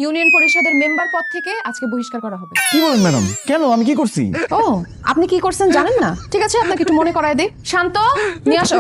Union পরিষদের member পদ থেকে আজকে বহিষ্কার করা হবে। কি বলেন ম্যাডাম? কেন, আমি কি করছি? ও, আপনি কি করছেন জানেন না? ঠিক আছে, আপনাকে একটু মনে করায় দেই। শান্ত, নিয়ে আসো।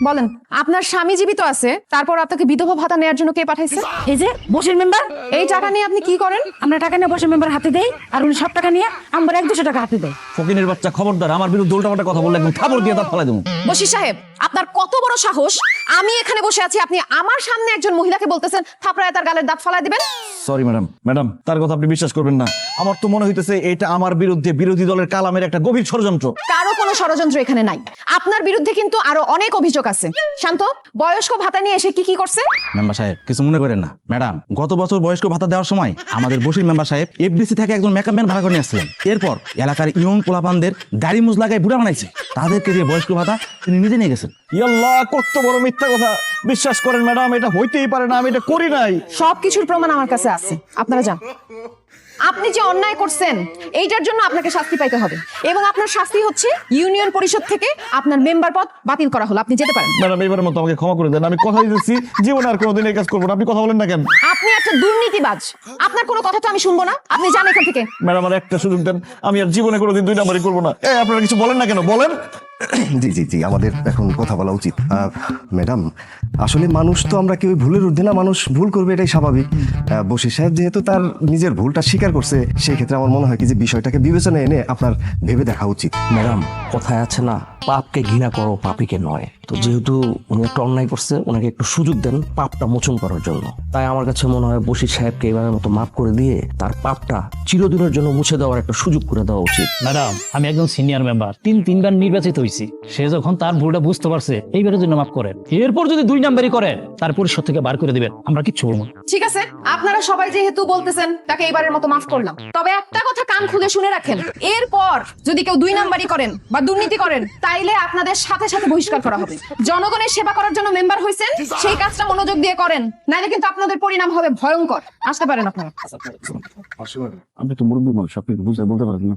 বলেন, আপনার স্বামী জীবিত আছে, তারপর আপনাকে বিধবা ভাতা নেওয়ার জন্য কে পাঠাইছে? এই যে বসের মেম্বার, এই টাকা নিয়ে আপনি কি করেন? আমরা টাকা নিয়ে বসের মেম্বার হাতে দেই, আর উনি সব টাকা নিয়ে আমার 100-200 টাকা হাতে দেয়। ফকিনের বাচ্চা, খবরদার আমার বিরুদ্ধে উল্টাপাল্টা কথা বললে একদম থাপড় দিয়ে দাঁত ফেলাই দেবো। বশির সাহেব, আপনার কত বড় সাহস! আমি এখানে বসে আছি, আপনি আমার সামনে একজন মহিলাকে বলতেছেন থাপড়ায় তার গালের দাঁত ফালাই দিবেন? সরি ম্যাডাম, ম্যাডাম তার কথা আপনি বিশ্বাস করবেন না। আমার তো মনে হইতেছে এটা আমার বিরুদ্ধে বিরোধী দলের কালামের একটা গভীর ষড়যন্ত্র। কারো কোনো ষড়যন্ত্র এখানে নাই। আপনার বিরুদ্ধে কিন্তু আরো অনেক অভিযোগ আছে। শান্ত, বয়স্ক ভাতা নিয়ে এসে কি করছে? মেম্বার সাহেব কিছু মনে করেন না। ম্যাডাম, গত বছর বয়স্ক ভাতা দেওয়ার সময় আমাদের বসির মেম্বার সাহেব এফডিসি থেকে একজন মেকআপ ম্যান ভাড়া করে নিয়ে আসছিলেন। এরপর এলাকার ইয়ং পোলাপানদের দাড়ি মুজ লাগায় বুড়া বানাইছে, তাদেরকে দিয়ে বয়স্ক ভাতা তিনি নিজে নিয়ে গেছেন। ইয়াল্লাহ, কত বড় মিথ্যা কথা! বিশ্বাস করেন ম্যাডাম, এটা হইতেই পারে না, আমি এটা করি নাই। সবকিছুর প্রমাণ আমার কাছে আছে, আপনারা যান। আপনি যে অন্যায় করছেন এইটার জন্য আপনাকে শাস্তি পাইতে হবে, এবং আপনার শাস্তি হচ্ছে ইউনিয়ন পরিষদ থেকে আপনার মেম্বার পদ বাতিল করা হলো। আপনি যেতে পারেন। ম্যাডাম এবারের মতো আমাকে ক্ষমা করে দেন, আমি কথা দিতেছি জীবনে আর কোনোদিন এই কাজ করবো না। আপনি কথা বলেন না কেন? আপনি একটা দুর্নীতিবাজ, আপনার কোনো কথা তো আমি শুনবো না। আপনি যান এখান থেকে। ম্যাডাম আর একটা সুযোগ দেন, আমি আর জীবনে কোনোদিন 2 নাম্বারই করবো না। আপনারা কিছু বলেন না কেন, বলেন। জি জি জি, আমাদের এখন কথা বলা উচিত। ম্যাডাম, আসলে মানুষ তো আমরা কেউ ভুলের ঊর্ধ্বে না, মানুষ ভুল করবে, এটাই স্বাভাবিক। বশির সাহেব যেহেতু তার নিজের ভুলটা স্বীকার করছে, সেই ক্ষেত্রে আমার মনে হয় কি যে বিষয়টাকে বিবেচনায় এনে আপনার ভেবে দেখা উচিত। ম্যাডাম, কথায় আছে না, পাপকে ঘৃণা করো পাপীকে নয়। তো যেহেতু উনি একটা অন্যায় করছে, ওনাকে একটু সুযোগ দেন পাপটা মোচন করার জন্য। তাই আমার কাছে মনে হয় বশির সাহেবকে এবারের মতো মাফ করে দিয়ে তার পাপটা চিরদিনের জন্য মুছে দেওয়ার একটা সুযোগ করে দেওয়া উচিত। ম্যাডাম, আমি একজন সিনিয়র মেম্বার, 3বার নির্বাচিত হয়েছি। সে যখন তার ভুলটা বুঝতে পারছে, এইবারের জন্য মাফ করেন। এরপর যদি 2 নাম্বারই করেন, তার পরিষদ থেকে বার করে দিবেন, আমরা কিচ্ছু বলবো না। ঠিক আছে, আপনারা সবাই যেহেতু বলতেছেন, তাকে এবারের মতো মাফ করলাম। তবে একটা কথা কান খুলে শুনে রাখেন, এরপর যদি কেউ 2 নাম্বারই করেন বা দুর্নীতি করেন, তাইলে আপনাদের সাথে সাথে বহিষ্কার করা হবে। জনগণের সেবা করার জন্য মেম্বার হয়েছেন, সেই কাজটা মনোযোগ দিয়ে করেন, নাইলে কিন্তু আপনাদের পরিণাম হবে ভয়ঙ্কর। আসতে পারেন আপনারা। আপনি তো মুরব্বী মানুষ, আপনি বুঝে বলতে পারেন না।